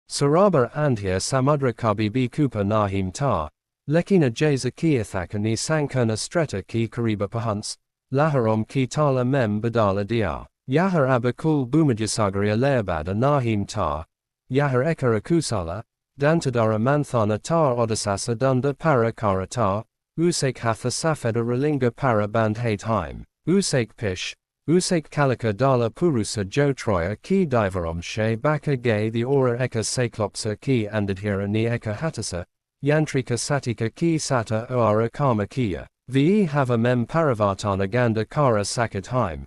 Saraba andhir samudra kabibi kupa nahim tar. Lekina jaza ki ithakani sankana streta ki kariba pahunts. Laharom ki tala mem badala diyar. Yahar abakul bumajasagaria leabada nahim tar. Yahar ekara kusala. Dantadara manthana tar odasasa dunda para kara tar. Usake hatha safeda ralinga para band hate heim. Usake pish. Usake kalika dala purusa jo troya ki diverom she baka gay the aura eka Cyclopsa ki andadhira ni eka hatasa. Yantrika satika ki sata oara karma kia. Ve hava mem paravartana ganda kara sakat heim.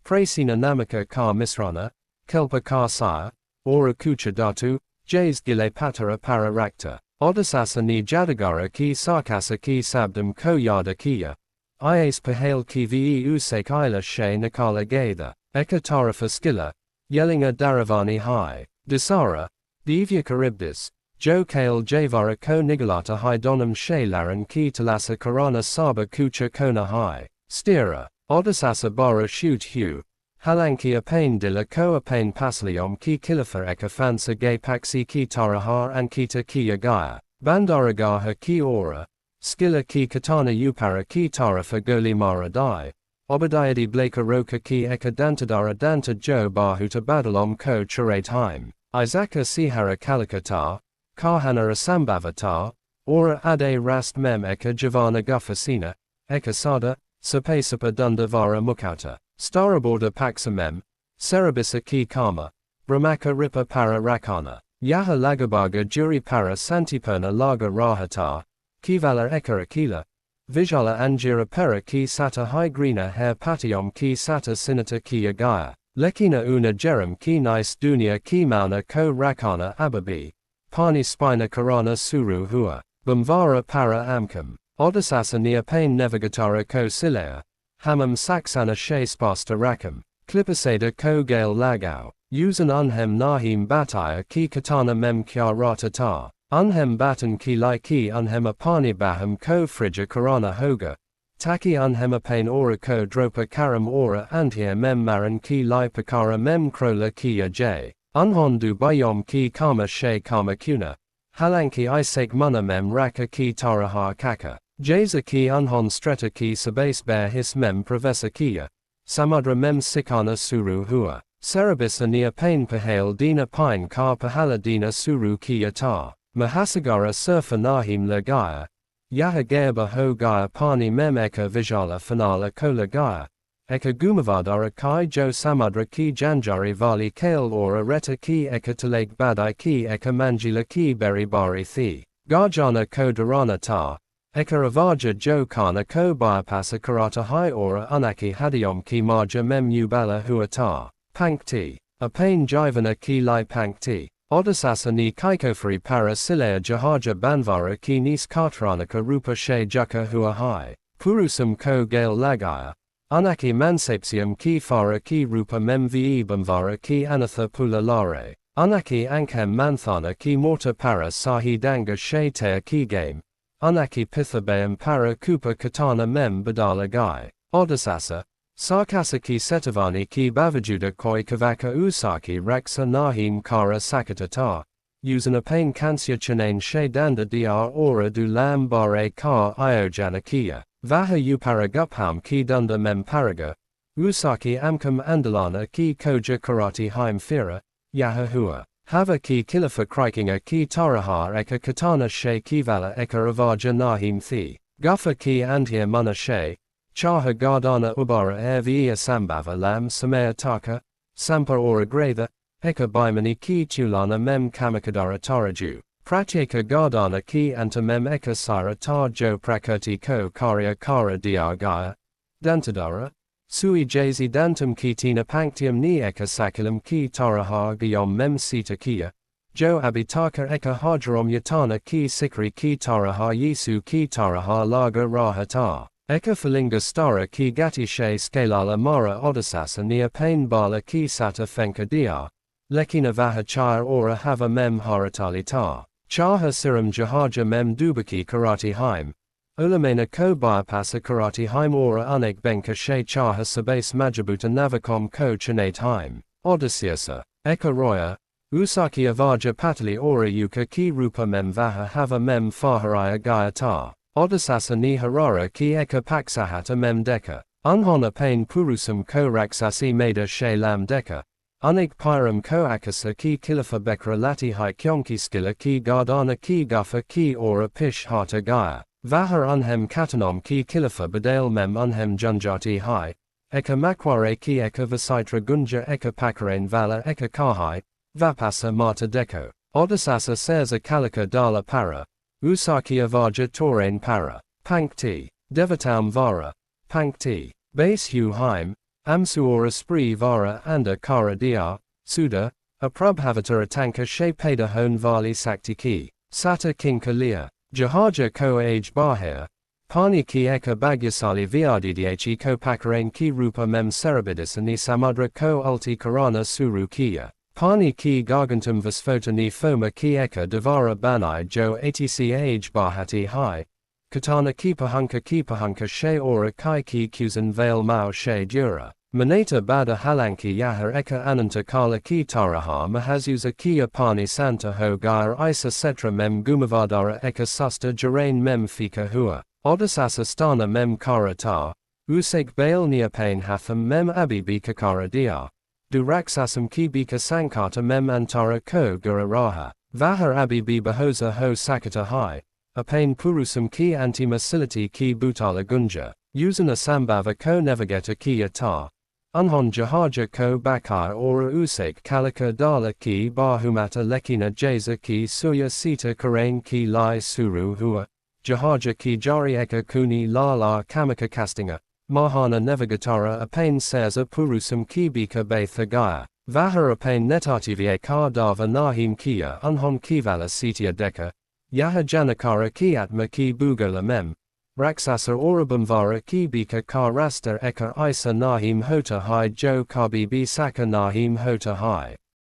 Prasina namaka kar misrana. Kelpa kar saya. Aura kucha datu. Jays gile patara para rakta. Odasasa ni jadagara ki sarkasa ki sabdam ko yada kia. Ias pahale ki ve usake ila she nakala gatha. Eka tarafa Scylla. Yellinga daravani high. Disara. Divya Charybdis. Jo kale javara ko nigalata high donam she laran ki talasa karana saba kucha kona high. Stira. Odasasa bara shoot hu. Halanki apain dila ko apain pasliom ki kilafa eka fansa gay paksi ki tarahar and kita ki agaya. Bandaragaha ki aura. Scylla ki katana upara ki tarafa goli mara dai. Obadiadi blaka roka ki eka dantadara danta jo bahuta badalom ko charate heim. Isaka sihara kalikatar. Karhana asambavatar. Aura ade rast mem eka javana gufasina. Eka sada. Sapasapa dundavara mukauta. Staraborda paxamem. Cerebisa ki karma. Brahmaka ripa para rakana. Yaha lagabaga juri para santipurna laga rahatar. Kivala eka akila. Vijala anjira pera ki sata high greener hair patiom ki sata sinata ki agaya. Lekina una jeram ki nice dunia ki mauna ko rakana ababi. Pani spina karana suru hua. Bumvara para amkam. Odasasa neopain navigatara ko silea. Hamam saxana she spasta rakam. Clipasada ko gale lagao. Usan unhem nahim bataya ki katana mem kya ratatar. Unhem batan ki lai ki unhem apani baham ko frija karana hoga. Taki unhem apain ora ko dropa karam ora antia mem maran ki lai pakara mem krola ki ajay. Unhondu bayom ki kama she kama kuna. Halanki isake muna mem raka ki taraha kaka. Jaza ki unhon streta ki sabase bear his mem pravesa kia. Samudra mem sikana suru hua. Cerebis ania pain pahale dina pine kar pahala dina suru ki atar. Mahasagara surfa nahim lagaya. Yahageba ho gaya pani mem eka vijala fanala kola gaya. Eka gumavadara kai jo samudra ki janjari vali kale ora reta ki eka taleg badai ki eka manjila ki beri bari thi. Garjana ko dharana tar. Eka avaja jo kana ko bypassa karata high ora unaki hadiom ki marja mem ubala huatar. Pankti. Apain jivana ki lai pankti. Odasasa ni kaikofari para silea jahaja banvara ki nis katranaka rupa she jaka hua high. Purusam ko gale lagaya. Unaki mansapsium ki fara ki rupa mem ve bamvara ki anatha pula lare. Unaki ankem manthana ki morta para sahi danga she tea ki game. Unaki pithabayam para kupa katana mem badala gai. Odasasa. Sarkasa ki setavani ki bavajuda koi kavaka usaki raksa nahim kara sakatatar. Usan apain kansya chanain she danda dr ora du lam bare kar iojanakia. Vaha uparagupham ki dunda mem paraga. Usaki amkam andalana ki koja karati haim fira. Yahahua. Hava ki kilafa krikinga ki tarahar eka katana she kivala eka avaja nahim thi. Guffa ki andhir muna she. Chaha gardana ubara ervia sambava lam samaya taka. Sampa ora gratha. Eka bimani ki tulana mem kamakadara taraju. Pratyeka gardana ki anta mem eka sira tar jo prakrti ko karya kara diargaya. Dantadara. Sui jazi dantam ki tina panktium ni eka sakilam ki tarahar giyom mem sita kia. Jo abitaka eka hajarom yatana ki sikri ki tarahar yisu ki tarahar laga rahatar. Eka falinga stara ki gati she skalala mara odasasa nia pain bala ki sata fenka diar. Lekina vaha chaya ora hava mem haratali tar. Chaha siram jahaja mem dubaki karati haim. Olamena ko bypassa karati haim ora unek benka she chaha sabase majabuta navakom ko chanate haim. Odysseasa. Eka roya. Usaki avaja patali ora yuka ki rupa mem vaha hava mem faharaya gayata. Odasasa ni harara ki eka paksahata mem deka. Unhona pain purusum ko raksasi meda she lam deka. Unik pyram ko akasa ki kilafa bekra lati hai kyonki skilla ki gardana ki guffa ki ora pish hata gaya. Vahar unhem katanom ki kilafa badale mem unhem junjati hai. Eka makware ki eka vasitra gunja eka pakarain vala eka kahai. Vapasa mata deko. Odasasa seza kalika dala para. Usaki avaja torain para. Pankti. Devatam vara. Pankti. Base hu haim. Amsuora spree vara anda kara dia. Suda. A prabhavata atanka she pada hon vali sakti ki. Sata kinka lia. Jahaja ko age bahir. Pani ki eka bagyasali viadidhi ko pakarain ki rupa mem serabidis ani samudra ko ulti karana suru kiya. Pani ki gargantum vasfota ni foma ki eka devara banai jo atc age bahati hai. Katana kipahunka she ora kai ki kusan veil mao she dura. Manata bada halanki yahar eka ananta kala ki taraha mahazuza kia pani santa ho gair isa setra mem gumavadara eka susta jarain mem fika hua. Odasasa stana mem karata. Usek bail niapain hatham mem abibi kakara dia. Duraksasam ki bika sankata mem antara ko guraraha. Vahar abibi bahosa ho sakata hai. Apain purusam ki antimasility ki butala gunja. Usana sambhava ko navagata ki yata. Unhon jahaja ko bakai ora usek kalika dala ki bahumata lekina jaza ki suya sita karain ki lai suru hua. Jahaja ki jari eka kuni la la kamaka kastinga. Mahana Nevagatara apain seza purusam ki bika baithagaya. Vahar apain netativie ka dava nahim kia unhon kivala sitia deka. Yaha janakara ki atma ki bugala mem. Raksasa orabamvara ki bika ka rasta eka isa nahim hota hai jo kabibi saka nahim hota hai.